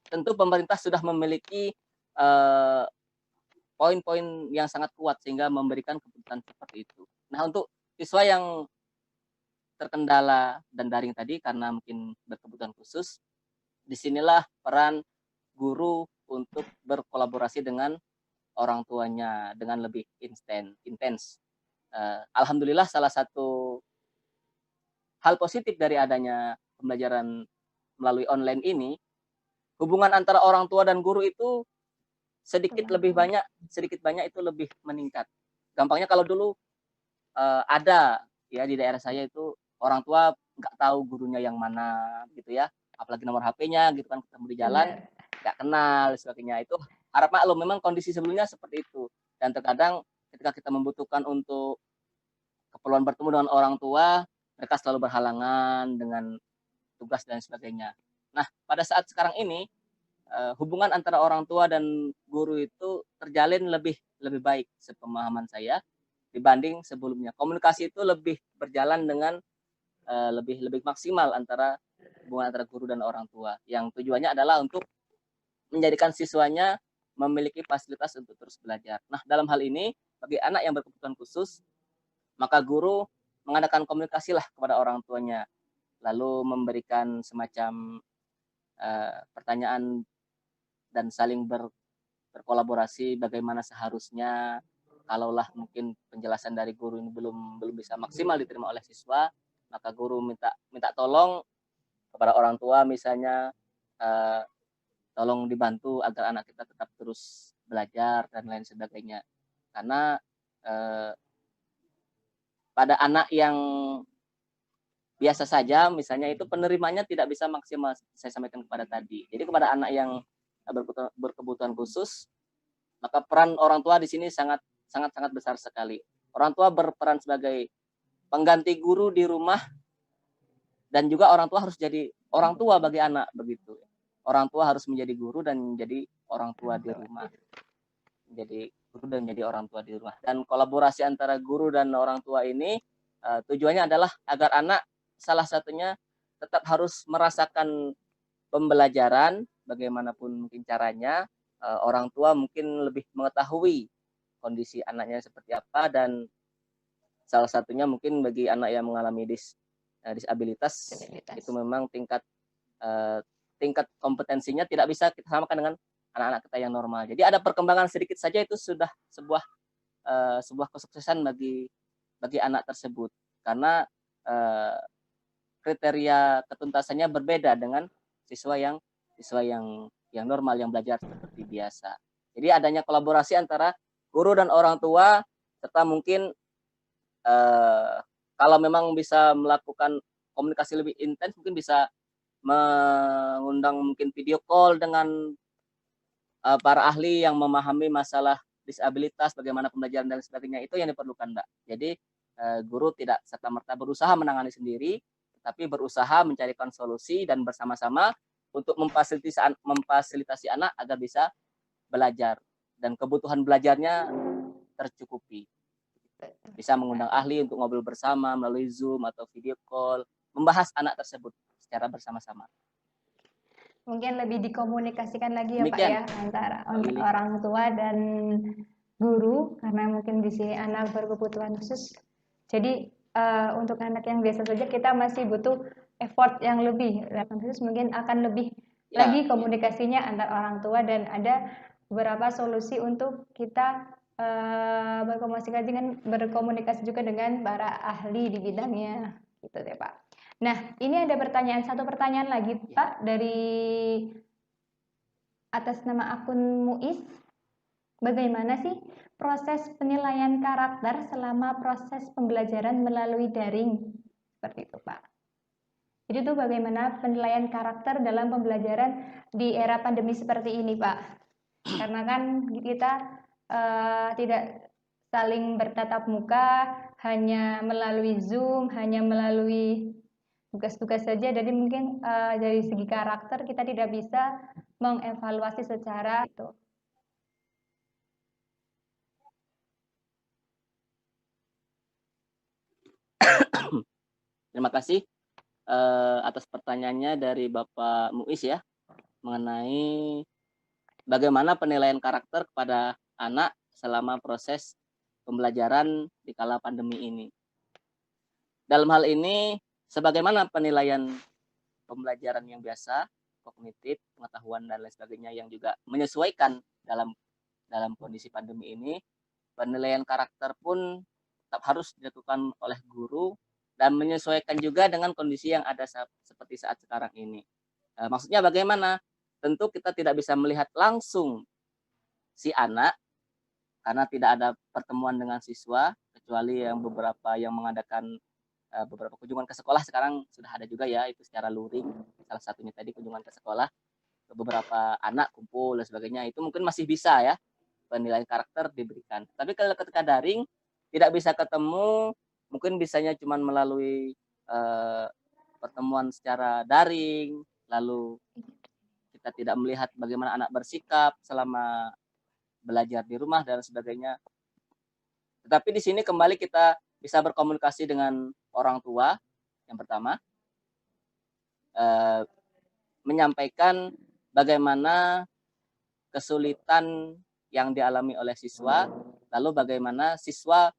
tentu pemerintah sudah memiliki poin-poin yang sangat kuat sehingga memberikan keputusan seperti itu. Nah, untuk siswa yang terkendala dan daring tadi karena mungkin berkebutuhan khusus, disinilah peran guru untuk berkolaborasi dengan orang tuanya dengan lebih intens. Alhamdulillah salah satu hal positif dari adanya pembelajaran melalui online ini, hubungan antara orang tua dan guru itu sedikit banyak itu lebih meningkat. Gampangnya kalau dulu ada ya di daerah saya itu orang tua nggak tahu gurunya yang mana gitu ya, apalagi nomor HP-nya gitu kan, ketemu di jalan Benar. nggak kenal sebagainya. Itu harap maklum memang kondisi sebelumnya seperti itu. Dan terkadang ketika kita membutuhkan untuk keperluan bertemu dengan orang tua, mereka selalu berhalangan dengan tugas dan sebagainya. Nah, pada saat sekarang ini hubungan antara orang tua dan guru itu terjalin lebih lebih baik sepemahaman saya dibanding sebelumnya. Komunikasi itu lebih berjalan dengan lebih lebih maksimal antara hubungan antara guru dan orang tua. Yang tujuannya adalah untuk menjadikan siswanya memiliki fasilitas untuk terus belajar. Nah, dalam hal ini bagi anak yang berkebutuhan khusus, maka guru mengadakan komunikasi lah kepada orang tuanya, lalu memberikan semacam pertanyaan dan saling berkolaborasi bagaimana seharusnya. Kalaulah mungkin penjelasan dari guru ini belum belum bisa maksimal diterima oleh siswa, maka guru minta minta tolong kepada orang tua misalnya, tolong dibantu agar anak kita tetap terus belajar dan lain sebagainya. Karena pada anak yang biasa saja misalnya itu penerimanya tidak bisa maksimal saya sampaikan kepada tadi. Jadi kepada anak yang berkebutuhan khusus, maka peran orang tua di sini sangat sangat sangat besar sekali. Orang tua berperan sebagai pengganti guru di rumah dan juga orang tua harus jadi orang tua bagi anak begitu. Orang tua harus menjadi guru dan menjadi orang tua di rumah. Menjadi guru dan menjadi orang tua di rumah. Dan kolaborasi antara guru dan orang tua ini tujuannya adalah agar anak salah satunya tetap harus merasakan pembelajaran bagaimanapun mungkin caranya. Orang tua mungkin lebih mengetahui kondisi anaknya seperti apa dan salah satunya mungkin bagi anak yang mengalami disabilitas itu memang tingkat kompetensinya tidak bisa kita samakan dengan anak-anak kita yang normal. Jadi ada perkembangan sedikit saja itu sudah sebuah kesuksesan bagi anak tersebut karena kriteria ketuntasannya berbeda dengan siswa yang normal yang belajar seperti biasa. Jadi adanya kolaborasi antara guru dan orang tua serta mungkin kalau memang bisa melakukan komunikasi lebih intens mungkin bisa mengundang mungkin video call dengan para ahli yang memahami masalah disabilitas, bagaimana pembelajaran dan sebagainya itu yang diperlukan, Mbak. Jadi guru tidak serta-merta berusaha menangani sendiri, tapi berusaha mencarikan solusi dan bersama-sama untuk memfasilitasi anak agar bisa belajar dan kebutuhan belajarnya tercukupi. Bisa mengundang ahli untuk ngobrol bersama melalui Zoom atau video call, membahas anak tersebut secara bersama-sama. Mungkin lebih dikomunikasikan lagi ya Pak Demikian, ya antara Willy. orang tua dan guru karena mungkin di sini anak berkebutuhan khusus. Jadi untuk anak yang biasa saja kita masih butuh effort yang lebih. Khusus mungkin akan lebih lagi komunikasinya antar orang tua dan ada beberapa solusi untuk kita berkomunikasi juga dengan para ahli di bidangnya, gitu deh Pak. Nah, ini ada satu pertanyaan lagi Pak dari atas nama akun Muis. Bagaimana sih proses penilaian karakter selama proses pembelajaran melalui daring? Seperti itu Pak. Jadi itu bagaimana penilaian karakter dalam pembelajaran di era pandemi seperti ini Pak? Karena kan kita tidak saling bertatap muka, hanya melalui Zoom, hanya melalui tugas-tugas saja. Jadi mungkin dari segi karakter kita tidak bisa mengevaluasi secara itu. Terima kasih atas pertanyaannya dari Bapak Muiz ya, mengenai bagaimana penilaian karakter kepada anak selama proses pembelajaran di kala pandemi ini. Dalam hal ini, sebagaimana penilaian pembelajaran yang biasa, kognitif, pengetahuan dan lain sebagainya yang juga menyesuaikan dalam kondisi pandemi ini, penilaian karakter pun tetap harus dilakukan oleh guru dan menyesuaikan juga dengan kondisi yang ada seperti saat sekarang ini. Maksudnya bagaimana? Tentu kita tidak bisa melihat langsung si anak karena tidak ada pertemuan dengan siswa, kecuali yang beberapa yang mengadakan beberapa kunjungan ke sekolah sekarang sudah ada juga ya, itu secara luring. Salah satunya tadi kunjungan ke sekolah, beberapa anak kumpul dan sebagainya, itu mungkin masih bisa ya penilaian karakter diberikan. Tapi kalau ketika daring tidak bisa ketemu, mungkin bisanya cuma melalui pertemuan secara daring, lalu kita tidak melihat bagaimana anak bersikap selama belajar di rumah dan sebagainya. Tetapi di sini kembali kita bisa berkomunikasi dengan orang tua yang pertama, menyampaikan bagaimana kesulitan yang dialami oleh siswa, lalu bagaimana siswa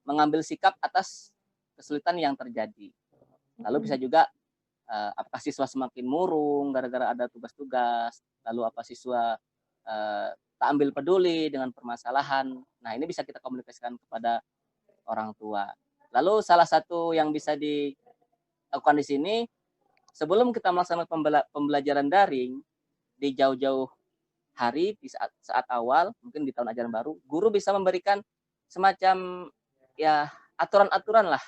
mengambil sikap atas kesulitan yang terjadi. Lalu bisa juga apakah siswa semakin murung gara-gara ada tugas-tugas, lalu apa siswa tak ambil peduli dengan permasalahan. Nah, ini bisa kita komunikasikan kepada orang tua. Lalu salah satu yang bisa dilakukan di sini, sebelum kita melaksanakan pembelajaran daring, di jauh-jauh hari, di saat awal, mungkin di tahun ajaran baru, guru bisa memberikan semacam ya aturan-aturan lah,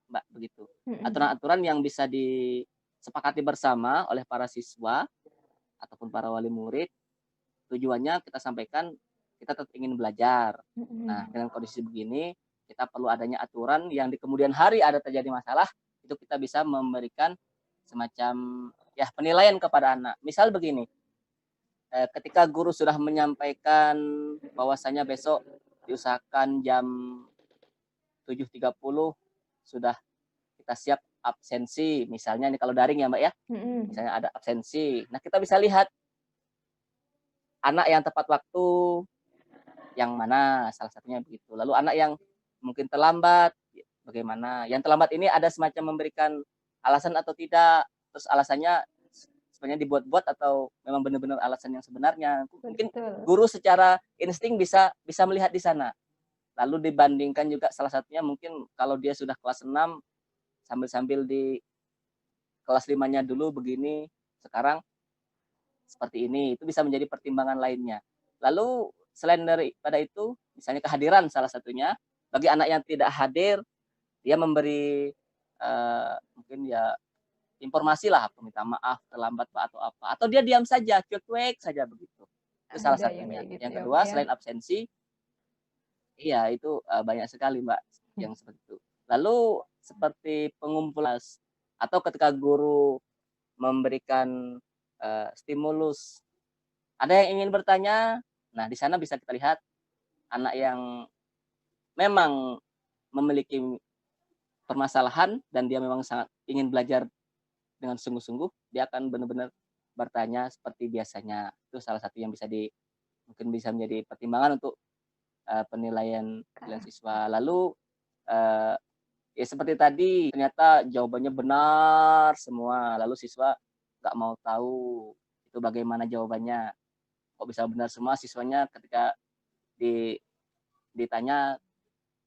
Mbak, begitu. Aturan-aturan yang bisa disepakati bersama oleh para siswa ataupun para wali murid. Tujuannya kita sampaikan kita tetap ingin belajar. Nah, dengan kondisi begini, kita perlu adanya aturan yang di kemudian hari ada terjadi masalah, itu kita bisa memberikan semacam ya penilaian kepada anak. Misal begini, ketika guru sudah menyampaikan bahwasanya besok diusahakan jam 7.30 sudah kita siap absensi, misalnya nih kalau daring ya Mbak ya, misalnya ada absensi. Nah, kita bisa lihat anak yang tepat waktu yang mana, salah satunya begitu. Lalu anak yang mungkin terlambat, bagaimana? Yang terlambat ini ada semacam memberikan alasan atau tidak, terus alasannya sebenarnya dibuat-buat atau memang benar-benar alasan yang sebenarnya. Mungkin guru secara insting bisa melihat di sana. Lalu dibandingkan juga salah satunya mungkin kalau dia sudah kelas 6, sambil di kelas 5-nya dulu begini, sekarang seperti ini, itu bisa menjadi pertimbangan lainnya. Lalu selain daripada itu, misalnya kehadiran salah satunya, bagi anak yang tidak hadir, dia memberi mungkin ya informasi lah, minta maaf terlambat Pak atau apa, atau dia diam saja, cuek-cuek saja begitu. Itu salah satunya. Yang kedua selain absensi, iya itu banyak sekali Mbak yang seperti itu. Lalu seperti pengumpulan atau ketika guru memberikan stimulus, ada yang ingin bertanya, nah di sana bisa kita lihat anak yang memang memiliki permasalahan dan dia memang sangat ingin belajar dengan sungguh-sungguh, dia akan benar-benar bertanya seperti biasanya. Itu salah satu yang mungkin bisa menjadi pertimbangan untuk penilaian siswa. Lalu ya seperti tadi, ternyata jawabannya benar semua, lalu siswa nggak mau tahu itu bagaimana jawabannya. Kok bisa benar semua, siswanya ketika di ditanya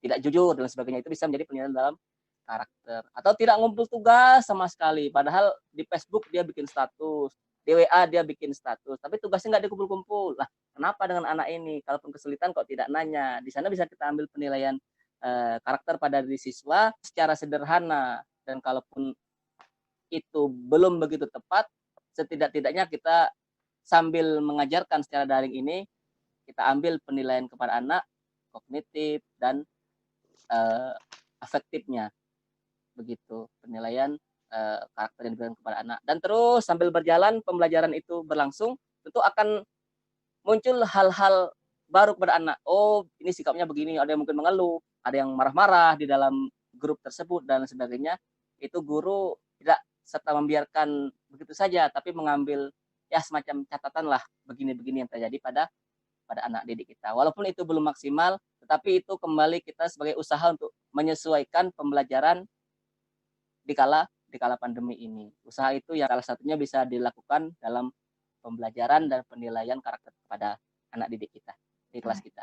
tidak jujur dan sebagainya, itu bisa menjadi penilaian dalam karakter. Atau tidak ngumpul tugas sama sekali, padahal di Facebook dia bikin status, di WA dia bikin status, tapi tugasnya nggak dikumpul-kumpul. Lah, kenapa dengan anak ini? Kalaupun kesulitan kok tidak nanya? Di sana bisa kita ambil penilaian karakter pada diri siswa secara sederhana, dan kalaupun itu belum begitu tepat, setidak-tidaknya kita sambil mengajarkan secara daring ini, kita ambil penilaian kepada anak, kognitif dan afektifnya, begitu penilaian karakter yang diberikan kepada anak. Dan terus sambil berjalan pembelajaran itu berlangsung, tentu akan muncul hal-hal baru kepada anak. Oh, ini sikapnya begini, ada yang mungkin mengeluh, ada yang marah-marah di dalam grup tersebut dan sebagainya. Itu guru tidak serta membiarkan begitu saja, tapi mengambil ya semacam catatan lah, begini-begini yang terjadi pada anak didik kita. Walaupun itu belum maksimal, tetapi itu kembali kita sebagai usaha untuk menyesuaikan pembelajaran di kala pandemi ini. Usaha itu yang salah satunya bisa dilakukan dalam pembelajaran dan penilaian karakter kepada anak didik kita di kelas kita.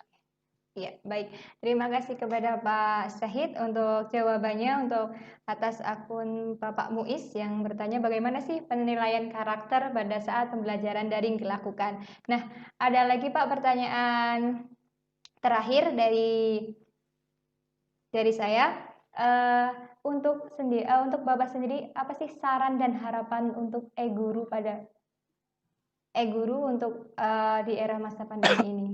Iya, baik. Terima kasih kepada Pak Syahid untuk jawabannya untuk atas akun Bapak Muiz yang bertanya bagaimana sih penilaian karakter pada saat pembelajaran daring dilakukan. Nah, ada lagi Pak pertanyaan terakhir dari saya. Untuk Bapak sendiri, apa sih saran dan harapan untuk e-guru untuk di era masa pandemi ini?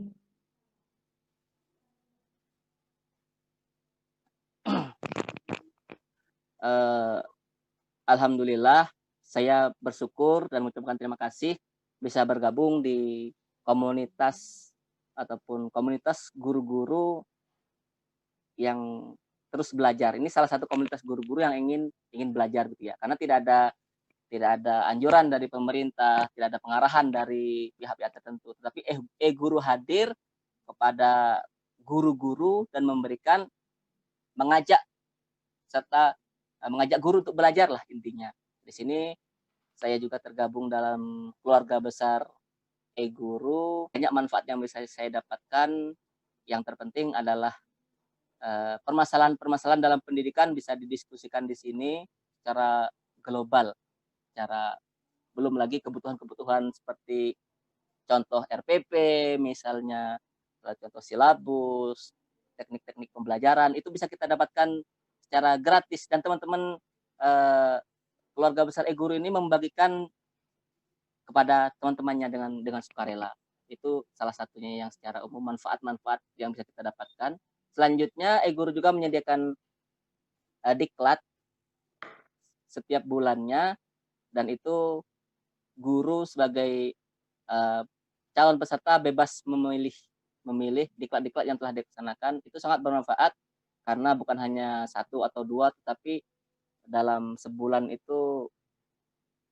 Alhamdulillah, saya bersyukur dan mengucapkan terima kasih bisa bergabung di komunitas ataupun komunitas guru-guru yang terus belajar. Ini salah satu komunitas guru-guru yang ingin belajar gitu ya. Karena tidak ada anjuran dari pemerintah, tidak ada pengarahan dari pihak-pihak tertentu. Tetapi guru hadir kepada guru-guru dan mengajak serta mengajak guru untuk belajar lah intinya. Di sini saya juga tergabung dalam keluarga besar e-guru. Banyak manfaat yang bisa saya dapatkan. Yang terpenting adalah permasalahan-permasalahan dalam pendidikan bisa didiskusikan di sini secara global, secara belum lagi kebutuhan-kebutuhan seperti contoh RPP misalnya, contoh silabus, teknik-teknik pembelajaran itu bisa kita dapatkan secara gratis, dan teman-teman keluarga besar e-guru ini membagikan kepada teman-temannya dengan sukarela. Itu salah satunya yang secara umum manfaat-manfaat yang bisa kita dapatkan. Selanjutnya e-guru juga menyediakan diklat setiap bulannya, dan itu guru sebagai calon peserta bebas memilih diklat-diklat yang telah dilaksanakan. Itu sangat bermanfaat karena bukan hanya 1 atau 2, tetapi dalam sebulan itu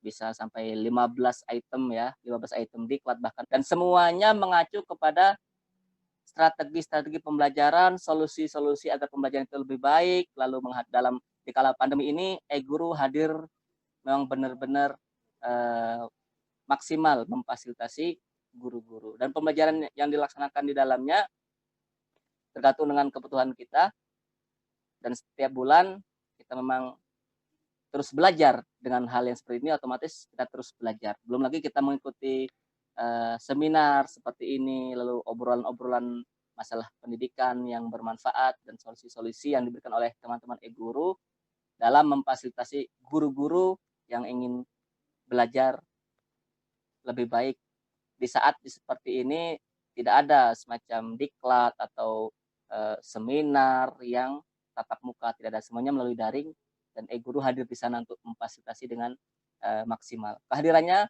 bisa sampai 15 item ya, 15 item diklat bahkan, dan semuanya mengacu kepada strategi-strategi pembelajaran, solusi-solusi agar pembelajaran itu lebih baik. Lalu dalam di kala pandemi ini e-guru hadir memang benar-benar maksimal memfasilitasi guru-guru, dan pembelajaran yang dilaksanakan di dalamnya tergantung dengan kebutuhan kita, dan setiap bulan kita memang terus belajar dengan hal yang seperti ini, otomatis kita terus belajar. Belum lagi kita mengikuti seminar seperti ini, lalu obrolan-obrolan masalah pendidikan yang bermanfaat dan solusi-solusi yang diberikan oleh teman-teman e-guru dalam memfasilitasi guru-guru yang ingin belajar lebih baik. Di saat seperti ini tidak ada semacam diklat atau seminar yang tatap muka, tidak ada, semuanya melalui daring, dan e-guru hadir di sana untuk memfasilitasi dengan maksimal. Kehadirannya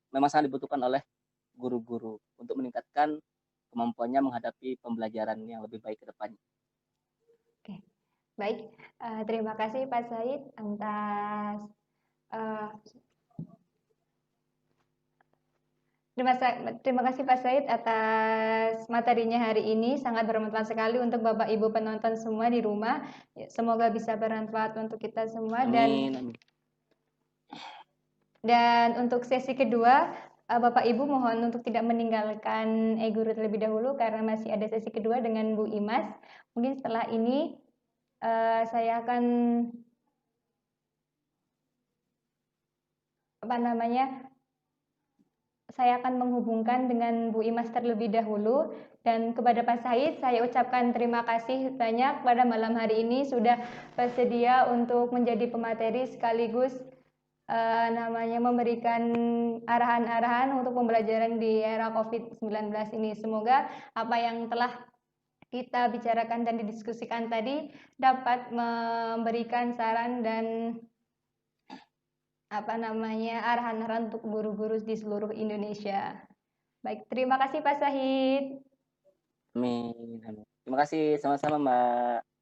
memang sangat dibutuhkan oleh guru-guru untuk meningkatkan kemampuannya menghadapi pembelajaran yang lebih baik ke depannya. Oke, baik. Terima kasih Pak Said atas Terima kasih Pak Said atas materinya hari ini, sangat bermanfaat sekali untuk Bapak Ibu penonton semua di rumah. Semoga bisa bermanfaat untuk kita semua. Amin. Dan untuk sesi kedua Bapak Ibu mohon untuk tidak meninggalkan e-guru terlebih dahulu karena masih ada sesi kedua dengan Bu Imas. Mungkin setelah ini saya akan saya akan menghubungkan dengan Bu Imas terlebih dahulu, dan kepada Pak Said saya ucapkan terima kasih banyak pada malam hari ini sudah bersedia untuk menjadi pemateri sekaligus memberikan arahan-arahan untuk pembelajaran di era COVID-19 ini. Semoga apa yang telah kita bicarakan dan didiskusikan tadi dapat memberikan saran dan arahan-arahan untuk guru-guru di seluruh Indonesia. Baik, terima kasih Pak Sahid. Amin. Amin. Terima kasih sama-sama, Mbak.